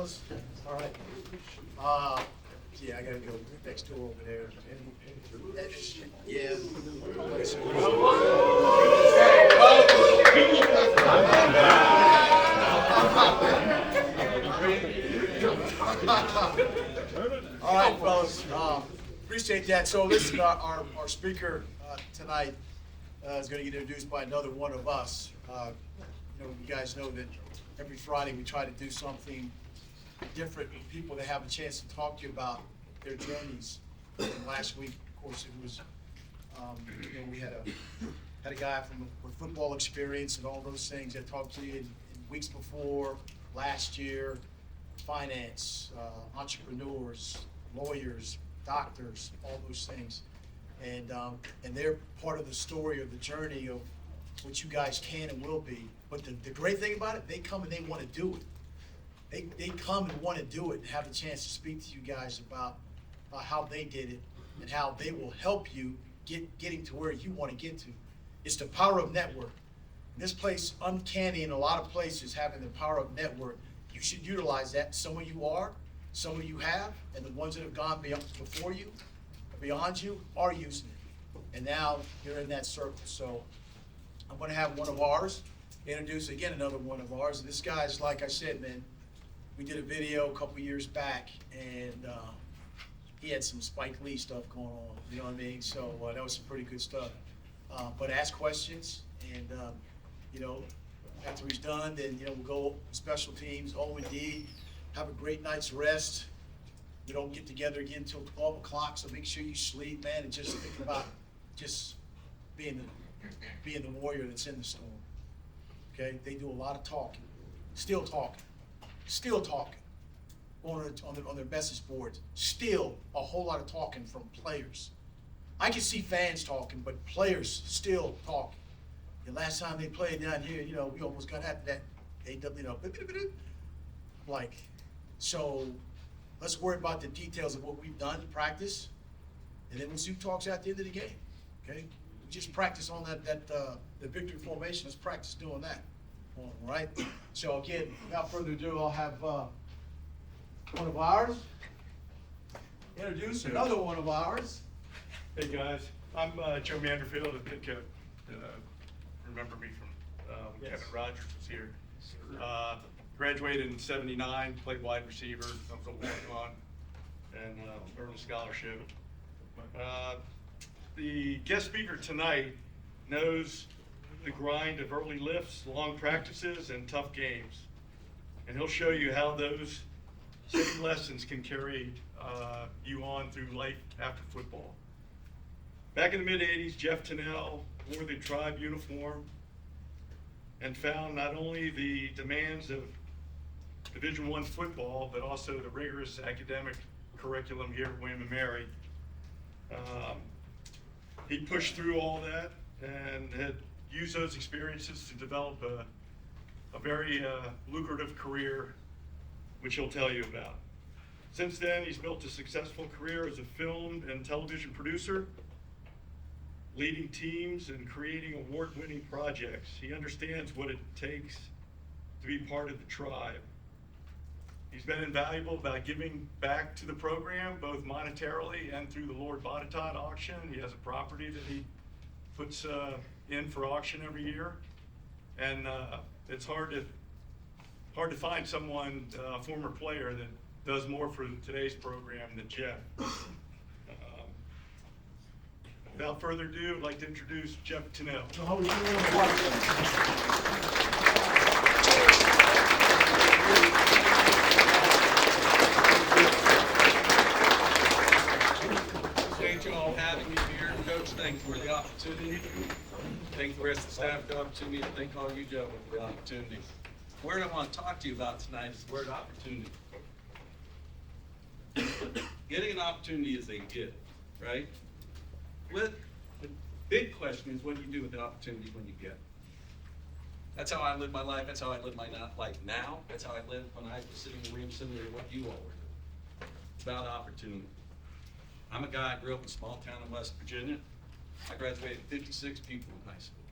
fellas? All right. Yeah, I gotta go next door over there. Yeah. All right, fellas. Appreciate that. So listen, our speaker tonight is going to get introduced by another one of us. You guys know that every Friday we try to do something different with people that have a chance to talk to you about their journeys. And last week, of course, it was we had a guy with football experience and all those things that talked to you in weeks before, last year, finance, entrepreneurs, lawyers, doctors, all those things. And they're part of the story of the journey of what you guys can and will be. But the great thing about it, they come and they want to do it. They come and want to do it and have a chance to speak to you guys about how they did it and how they will help you getting to where you want to get to. It's the power of network. This place, uncanny in a lot of places, having the power of network. You should utilize that. Some of you are, some of you have, and the ones that have gone before you, beyond you, are using it. And now you're in that circle. So I'm going to have one of ours introduce again another one of ours. And this guy's, like I said, man, we did a video a couple years back, and he had some Spike Lee stuff going on. You know what I mean? So that was some pretty good stuff. But ask questions, and after he's done, then we'll go special teams, O&D, have a great night's rest. We don't get together again until 12 o'clock, so make sure you sleep, man, and just think about just being the warrior that's in the storm. Okay? They do a lot of talking, still talking, on their message boards, still a whole lot of talking from players. I can see fans talking, but players still talking. The last time they played down here, we almost got after that. So let's worry about the details of what we've done, practice, and then we'll see who talks at the end of the game. Okay? We just practice on the victory formation. Let's practice doing that. All right? So again, without further ado, I'll have one of ours introduce another one of ours. Hey guys, I'm Joe Manderfield. I think remember me from when Yes. Kevin Rogers was here. Graduated in '79, played wide receiver. I was a walk-on and earned a scholarship. The guest speaker tonight knows the grind of early lifts, long practices, and tough games. And he'll show you how those same lessons can carry you on through life after football. Back in the mid-'80s, Jeff Tinnell wore the tribe uniform and found not only the demands of Division I football, but also the rigorous academic curriculum here at William & Mary. He pushed through all that and had used those experiences to develop a very lucrative career, which he'll tell you about. Since then, he's built a successful career as a film and television producer, leading teams and creating award-winning projects. He understands what it takes to be part of the tribe. He's been invaluable about giving back to the program, both monetarily and through the Lord Botetourt auction. He has a property that he puts in for auction every year. And it's hard to find someone, a former player, that does more for today's program than Jeff. Without further ado, I'd like to introduce Jeff Tinnell. Appreciate you all having me here. Coach, thank you for the opportunity. Thank the rest of the staff for the opportunity, and thank all you gentlemen for the opportunity. The word I want to talk to you about tonight is the word opportunity. Getting an opportunity is a gift, right? The big question is, what do you do with the opportunity when you get it? That's how I live my life. That's how I live my life now. That's how I lived when I was sitting in the room similar to what you all were doing. It's about opportunity. I'm a guy, I grew up in a small town in West Virginia. I graduated 56 people in high school.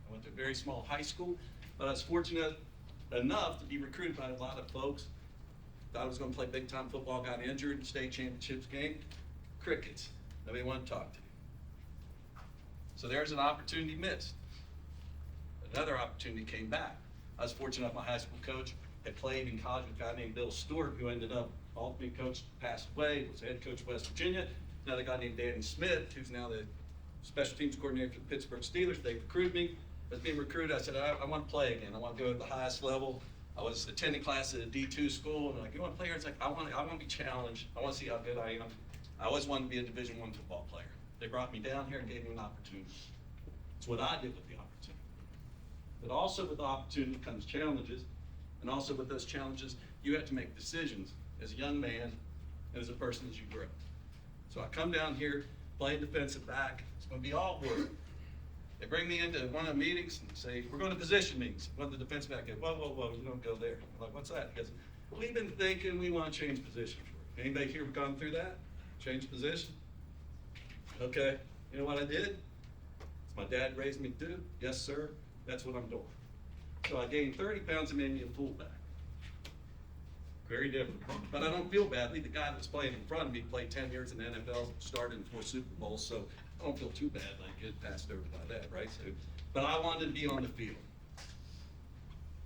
I went to a very small high school, but I was fortunate enough to be recruited by a lot of folks Thought I was gonna play big time football, got injured in state championships game. Crickets. Nobody wanted to talk to me. So there's an opportunity missed. Another opportunity came back. I was fortunate enough, my high school coach had played in college with a guy named Bill Stewart, who ended up, ultimately coach, passed away, was head coach of West Virginia. Another guy named Danny Smith, who's now the special teams coordinator for the Pittsburgh Steelers. They recruited me. I was being recruited. I said, I want to play again. I want to go to the highest level. I was attending class at a D2 school, and they're like, you want to play here? It's like, I want to be challenged. I want to see how good I am. I always wanted to be a Division I football player. They brought me down here and gave me an opportunity. It's what I did with the opportunity. But also with the opportunity comes challenges, and also with those challenges, you have to make decisions as a young man and as a person as you grow. So I come down here, playing defensive back. It's going to be all work. They bring me into one of the meetings and say, we're going to position meetings. One of the defensive back goes, whoa, you don't go there. I'm like, what's that? He goes, we've been thinking we want to change positions. Anybody here gone through that? Change position? Okay. You know what I did? It's my dad raised me to do. Yes, sir. That's what I'm doing. So I gained 30 pounds and made me a fullback. Very different. But I don't feel badly. The guy that's playing in front of me played 10 years in the NFL, started in 4 Super Bowls, so I don't feel too bad like get passed over by that, right? So, but I wanted to be on the field.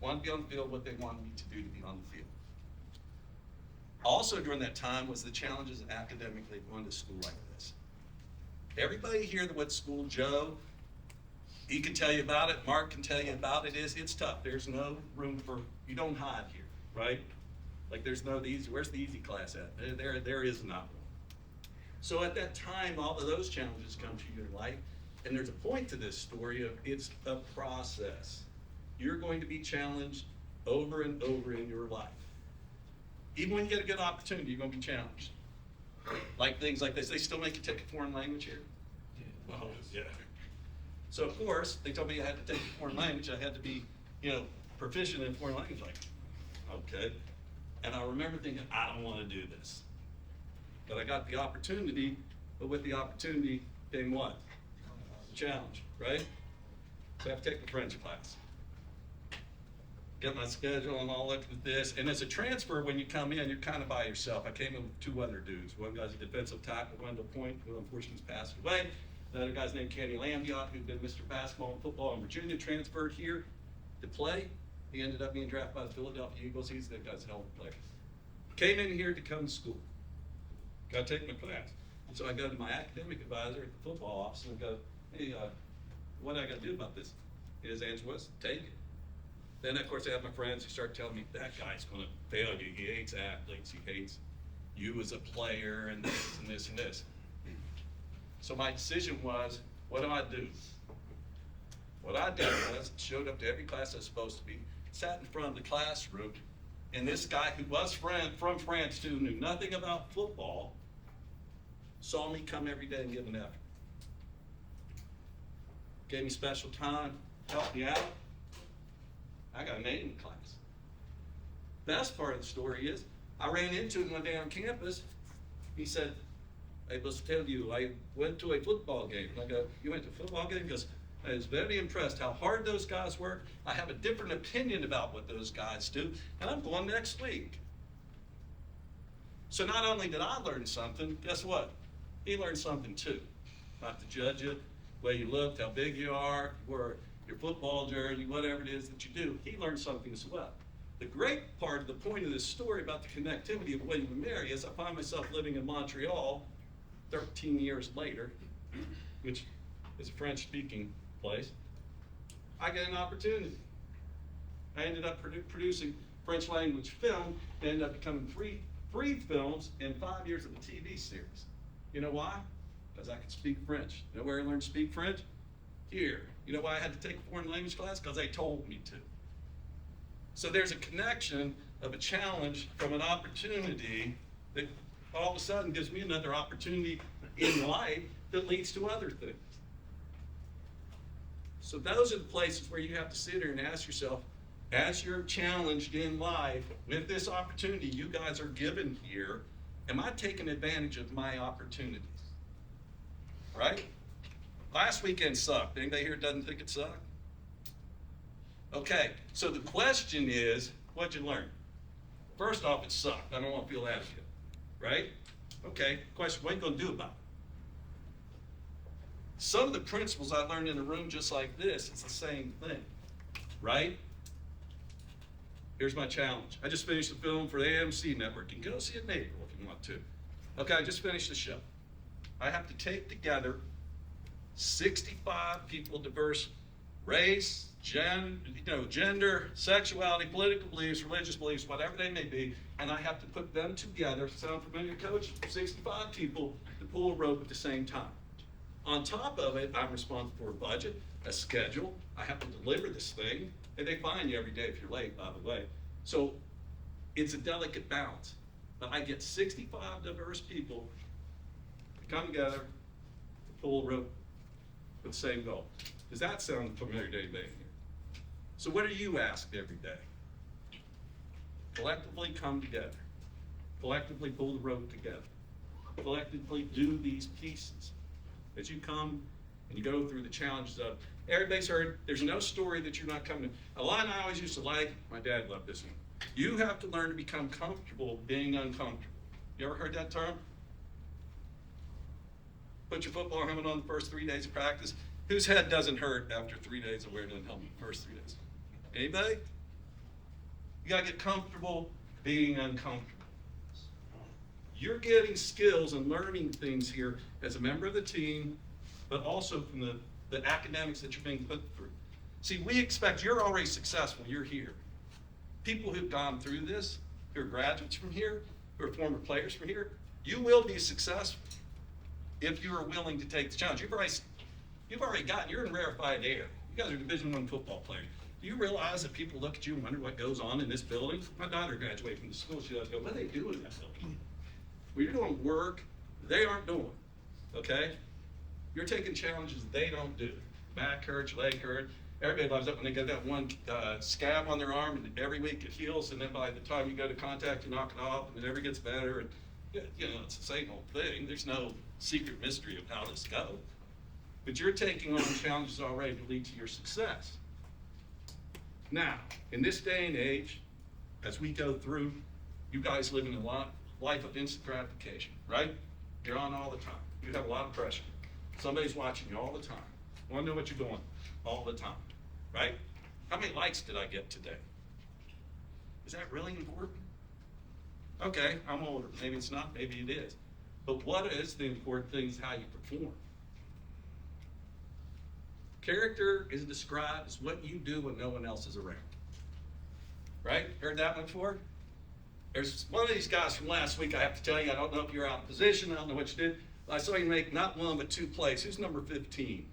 Wanted to be on the field, what they wanted me to do to be on the field. Also during that time was the challenges academically going to school like this. Everybody here that went to school, Joe, he can tell you about it, Mark can tell you about it, it's tough. There's no room for, you don't hide here, right? Like there's no easy, where's the easy class at? There is not one. So at that time, all of those challenges come to your life, and there's a point to this story of it's a process. You're going to be challenged over and over in your life. Even when you get a good opportunity, you're going to be challenged. Like things like this, they still make you take a foreign language here? Oh, yeah. So of course, they told me I had to take a foreign language. I had to be, proficient in foreign language. Like, okay. And I remember thinking, I don't want to do this. But I got the opportunity, but with the opportunity came what? The challenge, right? So I have to take the French class. Get my schedule and all looked at this. And as a transfer, when you come in, you're kind of by yourself. I came in with 2 other dudes. One guy's a defensive tackle, Wendell Point, who unfortunately has passed away. The other guy's named Kenny Lambiot, who'd been Mr. Basketball and Football in Virginia, transferred here to play. He ended up being drafted by the Philadelphia Eagles. He's the guy's a hell of a player. Came in here to come to school. Got to take my class. And so I go to my academic advisor at the football office and go, hey, what do I got to do about this? His answer was, take it. Then, of course, I have my friends who start telling me, that guy's going to fail you. He hates athletes. He hates you as a player and this and this and this. So my decision was, what do I do? What I did was, showed up to every class I was supposed to be, sat in front of the classroom, and this guy who was from France too, knew nothing about football, saw me come every day and give an effort. Gave me special time, helped me out. I got an A in the class. Best part of the story is, I ran into him one day on campus. He said, I must tell you, I went to a football game. And I go, you went to a football game? He goes, I was very impressed how hard those guys work. I have a different opinion about what those guys do, and I'm going next week. So not only did I learn something, guess what? He learned something too. Not to judge you, the way you looked, how big you are, or your football jersey, whatever it is that you do. He learned something as well. The great part of the point of this story about the connectivity of William and Mary is I find myself living in Montreal 13 years later, which is a French-speaking place. I get an opportunity. I ended up producing French language film. They ended up becoming free films and 5 years of a TV series. You know why? Because I could speak French. You know where I learned to speak French? Here. You know why I had to take a foreign language class? Because they told me to. So there's a connection of a challenge from an opportunity that all of a sudden gives me another opportunity in life that leads to other things. So those are the places where you have to sit here and ask yourself, as you're challenged in life with this opportunity you guys are given here, am I taking advantage of my opportunities? Right? Last weekend sucked. Anybody here doesn't think it sucked? Okay, so the question is, what'd you learn? First off, it sucked. I don't want to feel that again, right? Okay, question, what are you going to do about it? Some of the principles I learned in a room just like this, it's the same thing, right? Here's my challenge. I just finished a film for the AMC network. You can go see it in April if you want to. Okay, I just finished the show. I have to take together 65 people, diverse race, gender, sexuality, political beliefs, religious beliefs, whatever they may be, and I have to put them together. Sound familiar, Coach? 65 people to pull a rope at the same time. On top of it, I'm responsible for a budget, a schedule. I have to deliver this thing, and they fine you every day if you're late, by the way. So it's a delicate balance. But I get 65 diverse people to come together to pull a rope with the same goal. Does that sound familiar to anybody here? So what are you asked every day? Collectively come together. Collectively pull the rope together. Collectively do these pieces. As you come and you go through the challenges of, everybody's heard, there's no story that you're not coming to. A line I always used to like, my dad loved this one. You have to learn to become comfortable being uncomfortable. You ever heard that term? Put your football helmet on the first 3 days of practice. Whose head doesn't hurt after 3 days of wearing a helmet the first 3 days? Anybody? You gotta get comfortable being uncomfortable. You're getting skills and learning things here as a member of the team, but also from the academics that you're being put through. See, we expect, you're already successful, you're here. People who've gone through this, who are graduates from here, who are former players from here, you will be successful if you are willing to take the challenge. You've already gotten, you're in rarefied air. You guys are Division I football players. Do you realize that people look at you and wonder what goes on in this building? My daughter graduated from the school, she does go, what are they doing in that building? Well, you're doing work they aren't doing, okay? You're taking challenges they don't do. Back hurts, leg hurt. Everybody loves it when they get that one scab on their arm, and every week it heals, and then by the time you go to contact, you knock it off, and it never gets better. And you know, it's the same old thing. There's no secret mystery of how this goes. But you're taking on challenges already to lead to your success. Now, in this day and age, as we go through, you guys live in a life of instant gratification, right? You're on all the time. You have a lot of pressure. Somebody's watching you all the time. Want to know what you're doing all the time, right? How many likes did I get today? Is that really important? Okay, I'm older. Maybe it's not, maybe it is. But what is the important thing is how you perform. Character is described as what you do when no one else is around. Right? Heard that one before? There's one of these guys from last week, I have to tell you, I don't know if you're out of position, I don't know what you did. I saw you make not one, but 2 plays. Who's number 15?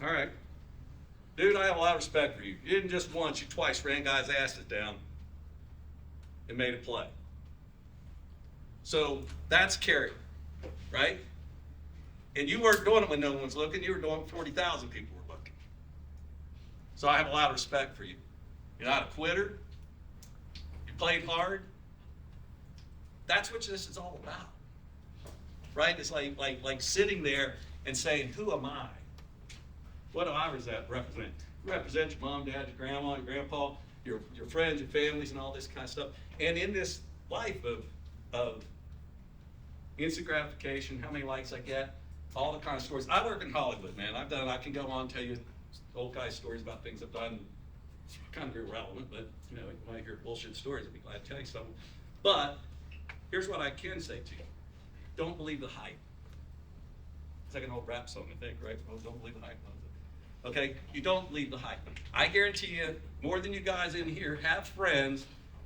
All right. Dude, I have a lot of respect for you. You didn't just once, you twice ran guys' asses down and made a play. So that's character, right? And you weren't doing it when no one was looking. You were doing it when 40,000 people were looking. So I have a lot of respect for you. You're not a quitter. You played hard. That's what this is all about, right? It's like sitting there and saying, who am I? What do I represent? You represent your mom, dad, your grandma, your grandpa, your friends, your families, and all this kind of stuff. And in this life of instant gratification, how many likes I get, all the kind of stories. I work in Hollywood, man. I can go on and tell you old guy stories about things I've done, kind of irrelevant, but you know, when I hear bullshit stories, I'd be glad to tell you something. But here's what I can say to you. Don't believe the hype. It's like an old rap song, I think, right? Oh, don't believe the hype. Okay, you don't believe the hype. I guarantee you, more than you guys in here have friends,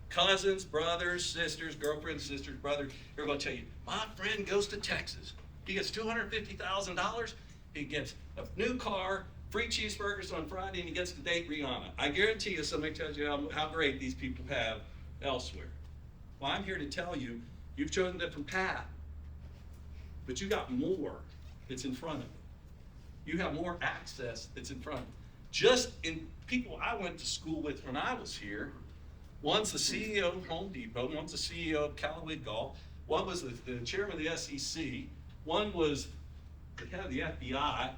cousins, brothers, sisters, girlfriends, sisters, brothers, they're gonna tell you, my friend goes to Texas. He gets $250,000, he gets a new car, free cheeseburgers on Friday, and he gets to date Rihanna. I guarantee you somebody tells you how great these people have elsewhere. Well, I'm here to tell you, you've chosen a different path, but you got more that's in front of you. You have more access that's in front of you. Just in people I went to school with when I was here, one's the CEO of Home Depot, one's the CEO of Callaway Golf, one was the chairman of the SEC, one was the head of the FBI,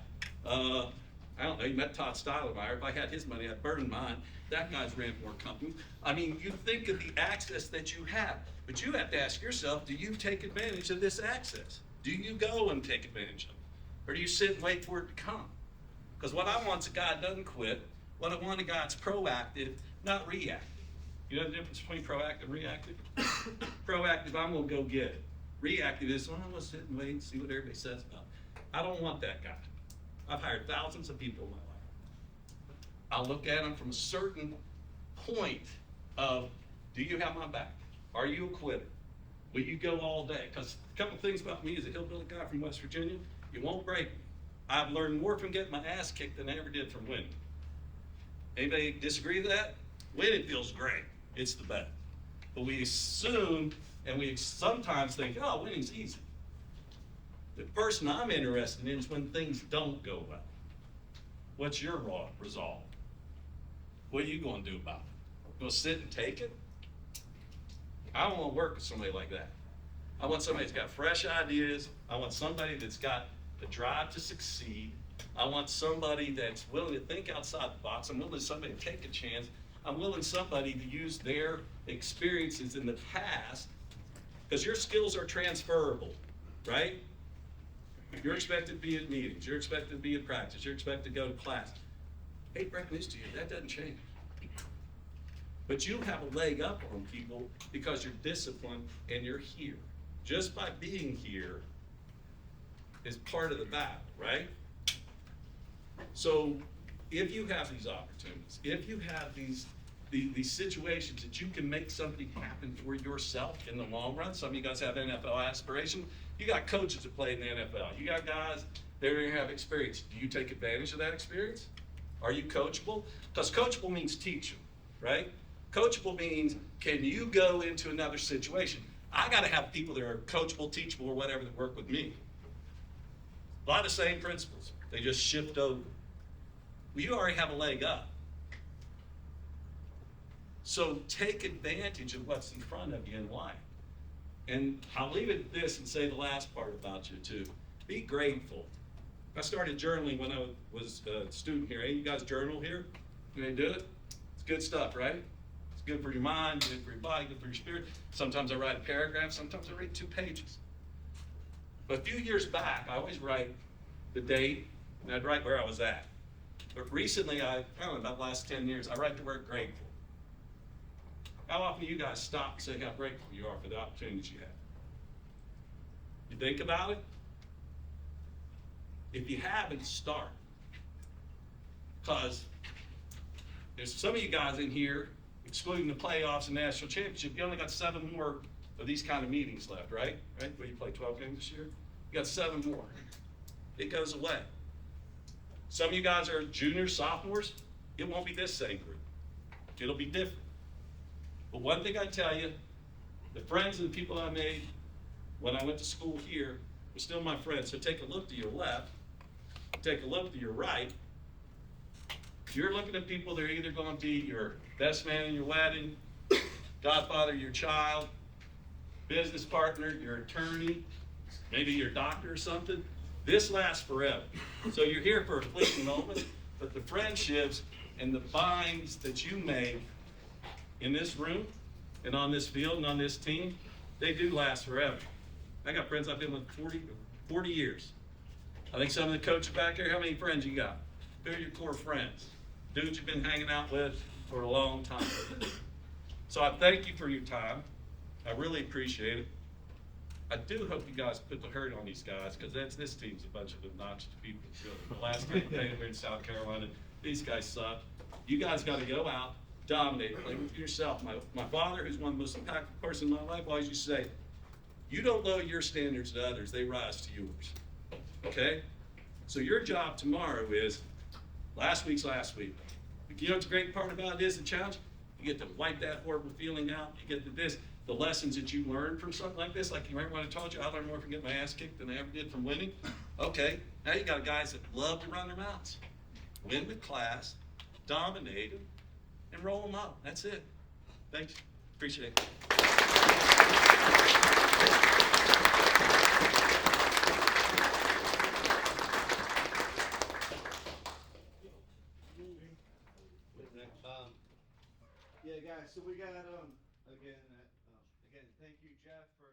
I don't know, you met Todd Stylemeyer. If I had his money, I'd burn mine. That guy's ran more companies. I mean, you think of the access that you have, but you have to ask yourself, do you take advantage of this access? Do you go and take advantage of it? Or do you sit and wait for it to come? Because what I want is a guy that doesn't quit. What I want is a guy that's proactive, not reactive. You know the difference between proactive and reactive? Proactive, I'm gonna go get it. Reactive is, well, I'm gonna sit and wait and see what everybody says about it. I don't want that guy. I've hired thousands of people in my life. I'll look at them from a certain point of, do you have my back? Are you a quitter? Will you go all day? Because a couple things about me as a hillbilly guy from West Virginia, you won't break me. I've learned more from getting my ass kicked than I ever did from winning. Anybody disagree with that? Winning feels great. It's the best. But we assume and we sometimes think, oh, winning's easy. The person I'm interested in is when things don't go well. What's your raw resolve? What are you going to do about it? Going to sit and take it? I don't want to work with somebody like that. I want somebody that's got fresh ideas. I want somebody that's got the drive to succeed. I want somebody that's willing to think outside the box. I'm willing somebody to take a chance. I'm willing somebody to use their experiences in the past, because your skills are transferable, right? You're expected to be at meetings. You're expected to be at practice. You're expected to go to class. Hey, breaking news to you, that doesn't change. But you have a leg up on people because you're disciplined and you're here. Just by being here is part of the battle, right? So if you have these opportunities, if you have these situations that you can make something happen for yourself in the long run, some of you guys have NFL aspirations. You got coaches that play in the NFL. You got guys that are gonna have experience. Do you take advantage of that experience? Are you coachable? Because coachable means teachable, right? Coachable means, can you go into another situation? I gotta have people that are coachable, teachable, or whatever that work with me. A lot of the same principles. They just shift over. Well, you already have a leg up. So take advantage of what's in front of you in life. And I'll leave it at this and say the last part about you too. Be grateful. I started journaling when I was a student here. Hey, you guys journal here? You may do it? It's good stuff, right? It's good for your mind, good for your body, good for your spirit. Sometimes I write a paragraph, sometimes I write 2 pages. But a few years back, I always write the date, and I'd write where I was at. But recently, I don't know, about the last 10 years, I write the word grateful. How often do you guys stop and say how grateful you are for the opportunities you have? You think about it? If you haven't, start. Because there's some of you guys in here, excluding the playoffs and national championship, you only got 7 more of these kind of meetings left, right? Right? Where you play 12 games this year? You got 7 more. It goes away. Some of you guys are juniors, sophomores. It won't be this same group. It'll be different. But one thing I tell you, the friends and the people I made when I went to school here were still my friends. So take a look to your left, take a look to your right. You're looking at people that are either going to be your best man in your wedding, godfather of your child, business partner, your attorney, maybe your doctor or something. This lasts forever. So you're here for a fleeting moment, but the friendships and the binds that you make in this room and on this field and on this team, they do last forever. I got friends I've been with 40 years. I think some of the coaches back here, how many friends you got? Who are your core friends? Dudes you've been hanging out with for a long time. So I thank you for your time. I really appreciate it. I do hope you guys put the hurt on these guys, because this team's a bunch of obnoxious people. Really. The last time we played here in South Carolina, these guys suck. You guys got to go out, dominate, play with yourself. My father, who's one of the most impactful person in my life, always used to say, you don't lower your standards to others, they rise to yours. Okay? So your job tomorrow is, last week's last week. You know what's the great part about it is, the challenge? You get to wipe that horrible feeling out. You get to this. The lessons that you learned from something like this, like you remember when I told you I learned more from getting my ass kicked than I ever did from winning? Okay, now you got guys that love to run their mouths. Win with class, dominate them, and roll them up. That's it. Thanks. Appreciate it. Yeah, guys, so we got, again, thank you, Jeff, for